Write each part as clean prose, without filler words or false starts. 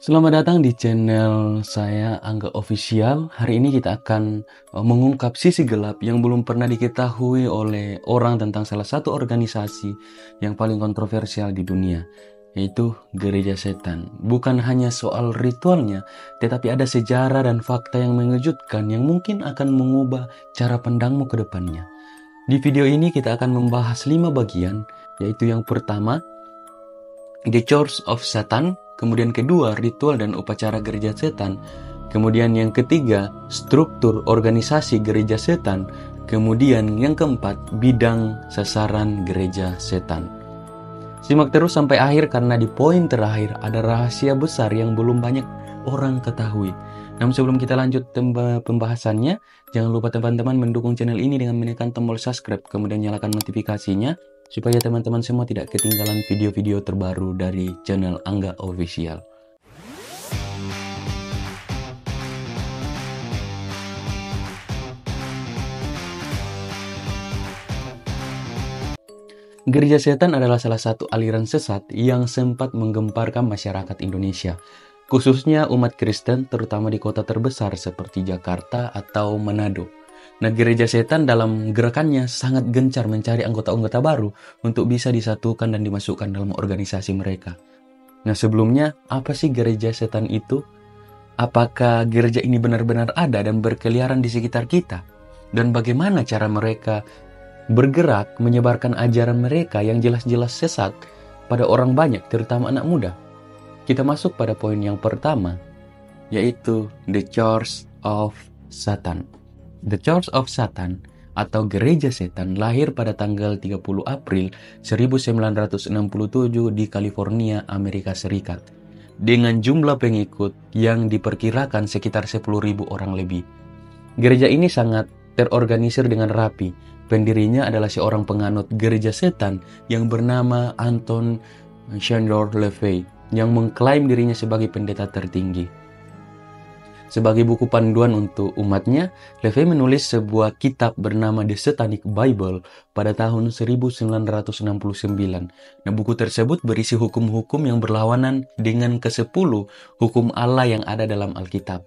Selamat datang di channel saya Angga Official. Hari ini kita akan mengungkap sisi gelap yang belum pernah diketahui oleh orang tentang salah satu organisasi yang paling kontroversial di dunia, yaitu Gereja Setan. Bukan hanya soal ritualnya, tetapi ada sejarah dan fakta yang mengejutkan yang mungkin akan mengubah cara pandangmu ke depannya. Di video ini kita akan membahas 5 bagian, yaitu yang pertama, The Church of Satan. Kemudian kedua, ritual dan upacara gereja setan. Kemudian yang ketiga, struktur organisasi gereja setan. Kemudian yang keempat, bidang sasaran gereja setan. Simak terus sampai akhir karena di poin terakhir ada rahasia besar yang belum banyak orang ketahui. Namun sebelum kita lanjut pembahasannya, jangan lupa teman-teman mendukung channel ini dengan menekan tombol subscribe, kemudian nyalakan notifikasinya, supaya teman-teman semua tidak ketinggalan video-video terbaru dari channel Angga Official. Gereja Setan adalah salah satu aliran sesat yang sempat menggemparkan masyarakat Indonesia, khususnya umat Kristen terutama di kota terbesar seperti Jakarta atau Manado. Nah, Gereja Setan dalam gerakannya sangat gencar mencari anggota-anggota baru untuk bisa disatukan dan dimasukkan dalam organisasi mereka. Nah, sebelumnya, apa sih Gereja Setan itu? Apakah gereja ini benar-benar ada dan berkeliaran di sekitar kita? Dan bagaimana cara mereka bergerak menyebarkan ajaran mereka yang jelas-jelas sesat pada orang banyak, terutama anak muda? Kita masuk pada poin yang pertama, yaitu The Church of Satan. The Church of Satan atau Gereja Setan lahir pada tanggal 30 April 1967 di California, Amerika Serikat, dengan jumlah pengikut yang diperkirakan sekitar 10.000 orang lebih. Gereja ini sangat terorganisir dengan rapi. Pendirinya adalah seorang penganut Gereja Setan yang bernama Anton Szandor LaVey, yang mengklaim dirinya sebagai pendeta tertinggi. Sebagai buku panduan untuk umatnya, LaVey menulis sebuah kitab bernama The Satanic Bible pada tahun 1969. Nah, buku tersebut berisi hukum-hukum yang berlawanan dengan ke-10 hukum Allah yang ada dalam Alkitab.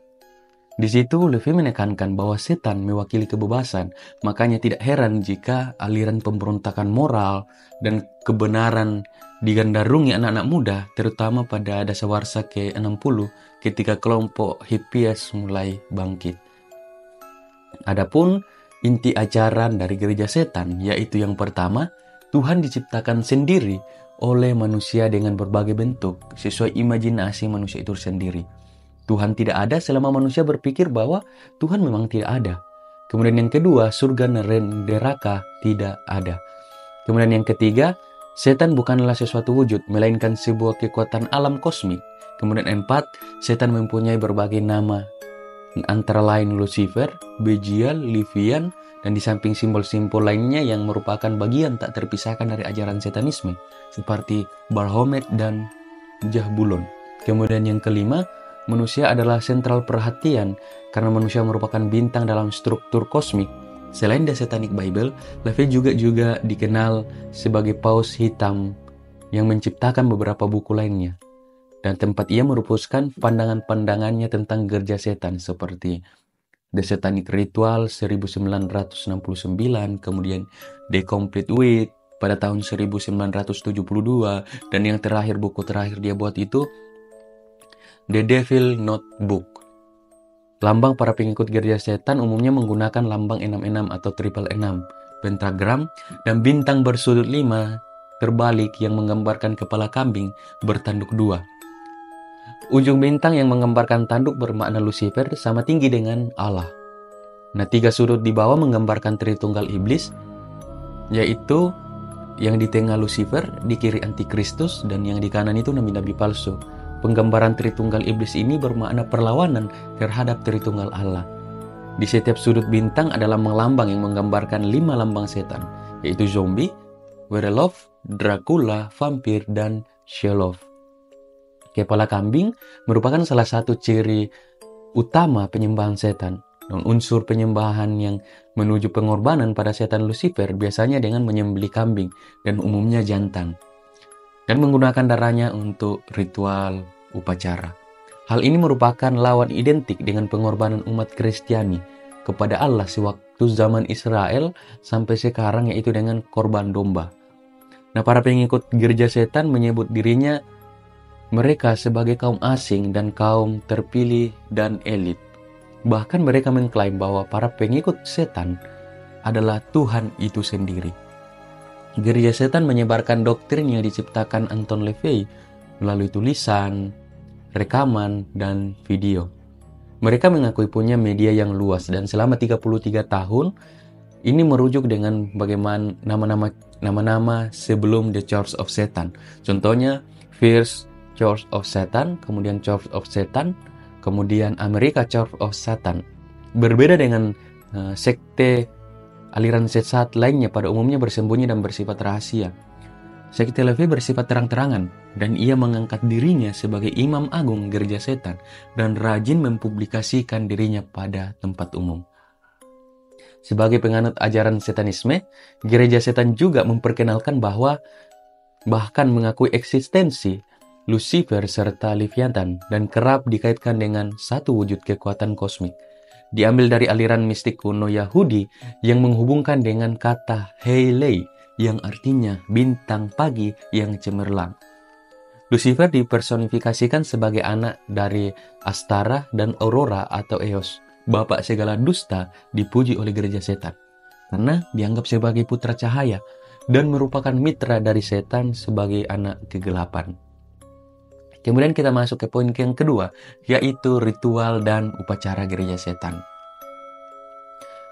Di situ, LaVey menekankan bahwa setan mewakili kebebasan, makanya tidak heran jika aliran pemberontakan moral dan kebenaran digendarungi anak-anak muda, terutama pada dasawarsa ke-60 ketika kelompok hippies mulai bangkit. Adapun inti ajaran dari Gereja Setan, yaitu yang pertama, Tuhan diciptakan sendiri oleh manusia dengan berbagai bentuk, sesuai imajinasi manusia itu sendiri. Tuhan tidak ada selama manusia berpikir bahwa Tuhan memang tidak ada. Kemudian yang kedua, surga dan neraka tidak ada. Kemudian yang ketiga, setan bukanlah sesuatu wujud, melainkan sebuah kekuatan alam kosmik. Kemudian 4, setan mempunyai berbagai nama, antara lain Lucifer, Belial, Leviathan, dan di samping simbol-simbol lainnya yang merupakan bagian tak terpisahkan dari ajaran setanisme, seperti Baphomet dan Jahbulon. Kemudian yang kelima, manusia adalah sentral perhatian karena manusia merupakan bintang dalam struktur kosmik. Selain The Satanic Bible, LaVey juga dikenal sebagai paus hitam yang menciptakan beberapa buku lainnya. Dan tempat ia merumuskan pandangan-pandangannya tentang gereja setan seperti The Satanic Ritual 1969, kemudian The Complete Wit pada tahun 1972, dan yang terakhir, buku terakhir dia buat itu The Devil Notebook. Lambang para pengikut gereja setan umumnya menggunakan lambang 66 atau 666, pentagram, dan bintang bersudut 5 terbalik yang menggambarkan kepala kambing bertanduk 2. Ujung bintang yang menggambarkan tanduk bermakna Lucifer sama tinggi dengan Allah. Nah, 3 sudut di bawah menggambarkan Tritunggal Iblis, yaitu yang di tengah Lucifer, di kiri Antikristus, dan yang di kanan itu nabi-nabi palsu. Penggambaran Tritunggal Iblis ini bermakna perlawanan terhadap Tritunggal Allah. Di setiap sudut bintang adalah lambang yang menggambarkan 5 lambang setan, yaitu zombie, werewolf, Dracula, vampir, dan Shelob. Kepala kambing merupakan salah satu ciri utama penyembahan setan. Dan unsur penyembahan yang menuju pengorbanan pada setan Lucifer biasanya dengan menyembelih kambing dan umumnya jantan, dan menggunakan darahnya untuk ritual upacara. Hal ini merupakan lawan identik dengan pengorbanan umat Kristiani kepada Allah sewaktu zaman Israel sampai sekarang, yaitu dengan korban domba. Nah, para pengikut gereja setan menyebut dirinya mereka sebagai kaum asing dan kaum terpilih dan elit. Bahkan mereka mengklaim bahwa para pengikut setan adalah Tuhan itu sendiri. Gereja setan menyebarkan doktrin yang diciptakan Anton LaVey melalui tulisan, rekaman, dan video. Mereka mengakui punya media yang luas dan selama 33 tahun ini merujuk dengan bagaimana nama-nama sebelum The Church of Satan. Contohnya First Church of Satan, kemudian Church of Satan, kemudian America Church of Satan. Berbeda dengan sekte aliran sesat lainnya pada umumnya bersembunyi dan bersifat rahasia. Sekte LaVey bersifat terang-terangan dan ia mengangkat dirinya sebagai imam agung gereja setan dan rajin mempublikasikan dirinya pada tempat umum. Sebagai penganut ajaran setanisme, gereja setan juga memperkenalkan bahkan mengakui eksistensi Lucifer serta Leviathan dan kerap dikaitkan dengan satu wujud kekuatan kosmik. Diambil dari aliran mistik kuno Yahudi yang menghubungkan dengan kata Heilei yang artinya bintang pagi yang cemerlang. Lucifer dipersonifikasikan sebagai anak dari Astara dan Aurora atau Eos, bapak segala dusta, dipuji oleh gereja setan karena dianggap sebagai putra cahaya dan merupakan mitra dari setan sebagai anak kegelapan. Kemudian kita masuk ke poin yang kedua, yaitu ritual dan upacara gereja setan.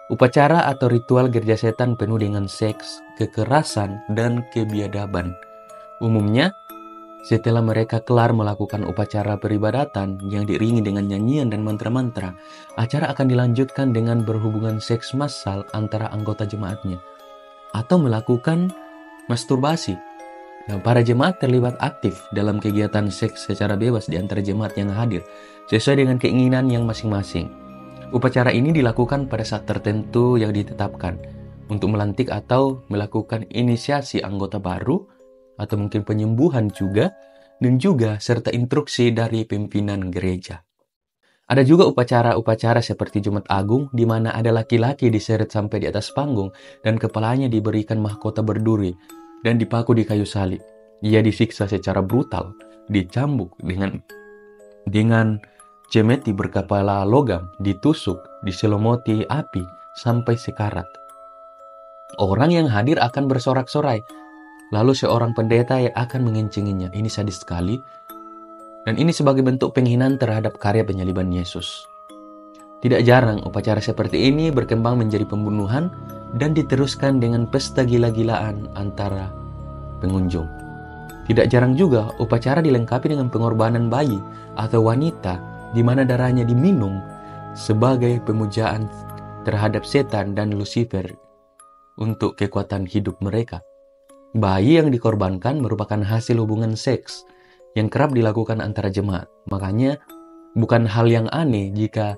Upacara atau ritual gereja setan penuh dengan seks, kekerasan, dan kebiadaban. Umumnya, setelah mereka kelar melakukan upacara peribadatan yang diiringi dengan nyanyian dan mantra-mantra, acara akan dilanjutkan dengan berhubungan seks massal antara anggota jemaatnya, atau melakukan masturbasi. Nah, para jemaat terlibat aktif dalam kegiatan seks secara bebas di antara jemaat yang hadir, sesuai dengan keinginan yang masing-masing. Upacara ini dilakukan pada saat tertentu yang ditetapkan untuk melantik atau melakukan inisiasi anggota baru atau mungkin penyembuhan juga, dan juga serta instruksi dari pimpinan gereja. Ada juga upacara-upacara seperti Jumat Agung di mana ada laki-laki diseret sampai di atas panggung dan kepalanya diberikan mahkota berduri dan dipaku di kayu salib. Ia disiksa secara brutal, dicambuk dengan cemeti berkepala logam, ditusuk, diselomoti api sampai sekarat. Orang yang hadir akan bersorak-sorai, lalu seorang pendeta yang akan mengencinginya. Ini sadis sekali, dan ini sebagai bentuk penghinaan terhadap karya penyaliban Yesus. Tidak jarang upacara seperti ini berkembang menjadi pembunuhan dan diteruskan dengan pesta gila-gilaan antara pengunjung. Tidak jarang juga upacara dilengkapi dengan pengorbanan bayi atau wanita di mana darahnya diminum sebagai pemujaan terhadap setan dan Lucifer untuk kekuatan hidup mereka. Bayi yang dikorbankan merupakan hasil hubungan seks yang kerap dilakukan antara jemaat. Makanya bukan hal yang aneh jika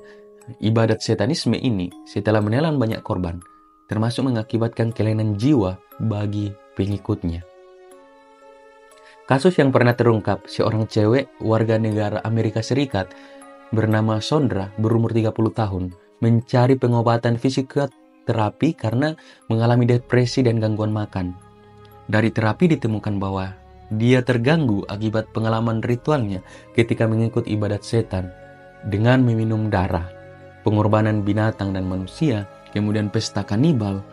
ibadat setanisme ini setelah menelan banyak korban, termasuk mengakibatkan kelainan jiwa bagi pengikutnya. Kasus yang pernah terungkap, seorang cewek warga negara Amerika Serikat bernama Sondra berumur 30 tahun mencari pengobatan fisioterapi karena mengalami depresi dan gangguan makan. Dari terapi ditemukan bahwa dia terganggu akibat pengalaman ritualnya ketika mengikut ibadat setan dengan meminum darah, pengorbanan binatang dan manusia, kemudian pesta kanibal,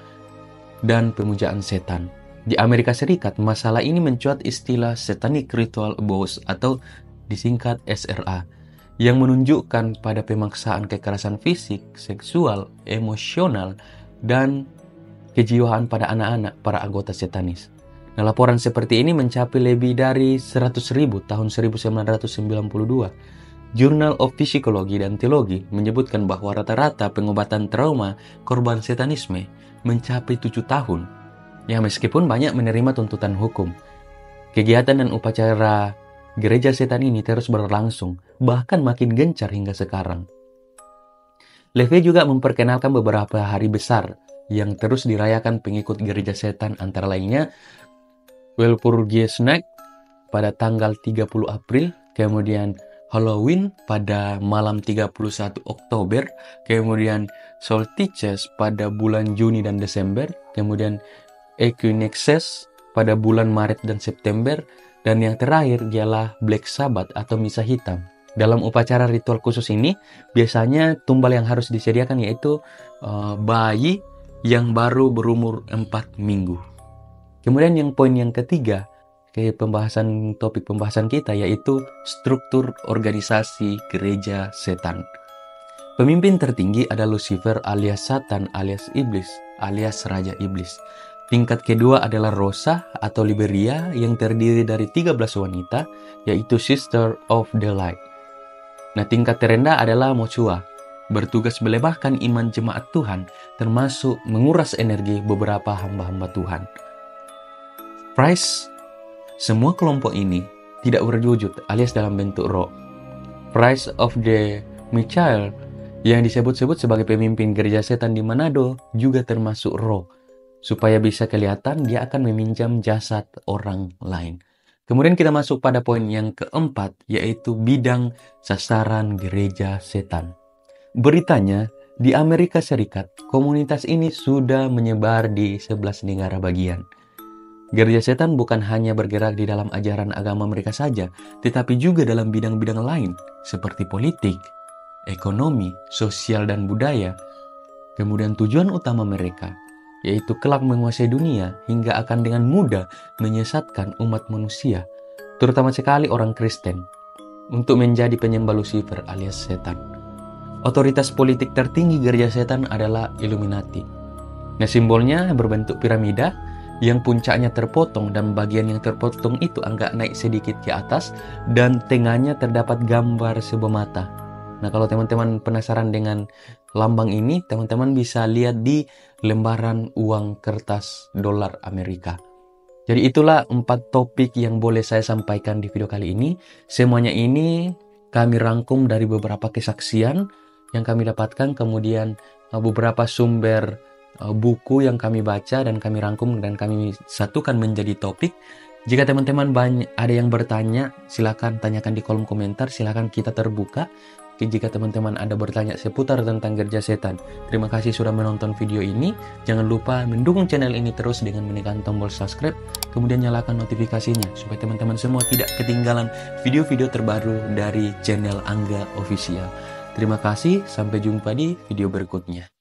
dan pemujaan setan. Di Amerika Serikat, masalah ini mencuat istilah Satanic Ritual Abuse atau disingkat SRA, yang menunjukkan pada pemaksaan kekerasan fisik, seksual, emosional, dan kejiwaan pada anak-anak para anggota setanis. Nah, laporan seperti ini mencapai lebih dari 100.000 tahun 1992. Journal of Psychology dan Teologi menyebutkan bahwa rata-rata pengobatan trauma korban setanisme mencapai 7 tahun. Ya, meskipun banyak menerima tuntutan hukum, kegiatan dan upacara gereja setan ini terus berlangsung, bahkan makin gencar hingga sekarang. LaVey juga memperkenalkan beberapa hari besar yang terus dirayakan pengikut gereja setan, antara lainnya Walpurgisnacht pada tanggal 30 April, kemudian Halloween pada malam 31 Oktober, kemudian Solstices pada bulan Juni dan Desember, kemudian Equinoxes pada bulan Maret dan September, dan yang terakhir ialah Black Sabbath atau Misa Hitam. Dalam upacara ritual khusus ini, biasanya tumbal yang harus disediakan yaitu bayi yang baru berumur 4 minggu. Kemudian yang poin yang ketiga, topik pembahasan kita yaitu struktur organisasi gereja setan. Pemimpin tertinggi adalah Lucifer alias Satan alias Iblis alias Raja Iblis. Tingkat kedua adalah Rosa atau Liberia yang terdiri dari 13 wanita yaitu Sister of the Light. Nah, tingkat terendah adalah Mochua, bertugas melebahkan iman jemaat Tuhan termasuk menguras energi beberapa hamba-hamba Tuhan. Price. Semua kelompok ini tidak berwujud alias dalam bentuk roh. Price of the Michael yang disebut-sebut sebagai pemimpin gereja setan di Manado juga termasuk roh. Supaya bisa kelihatan dia akan meminjam jasad orang lain. Kemudian kita masuk pada poin yang keempat yaitu bidang sasaran gereja setan. Beritanya di Amerika Serikat komunitas ini sudah menyebar di 11 negara bagian. Gereja setan bukan hanya bergerak di dalam ajaran agama mereka saja, tetapi juga dalam bidang-bidang lain seperti politik, ekonomi, sosial, dan budaya. Kemudian tujuan utama mereka, yaitu kelak menguasai dunia hingga akan dengan mudah menyesatkan umat manusia, terutama sekali orang Kristen, untuk menjadi penyembah Lucifer alias setan. Otoritas politik tertinggi gereja setan adalah Illuminati. Nah, simbolnya berbentuk piramida, yang puncaknya terpotong dan bagian yang terpotong itu agak naik sedikit ke atas dan tengahnya terdapat gambar sebuah mata. Nah, kalau teman-teman penasaran dengan lambang ini, teman-teman bisa lihat di lembaran uang kertas dolar Amerika. Jadi itulah 4 topik yang boleh saya sampaikan di video kali ini. Semuanya ini kami rangkum dari beberapa kesaksian yang kami dapatkan, kemudian beberapa sumber buku yang kami baca dan kami rangkum dan kami satukan menjadi topik. Jika teman-teman ada yang bertanya, silakan tanyakan di kolom komentar, silakan kita terbuka. Jika teman-teman ada bertanya seputar tentang gereja setan. Terima kasih sudah menonton video ini. Jangan lupa mendukung channel ini terus dengan menekan tombol subscribe, kemudian nyalakan notifikasinya supaya teman-teman semua tidak ketinggalan video-video terbaru dari channel Angga Official. Terima kasih, sampai jumpa di video berikutnya.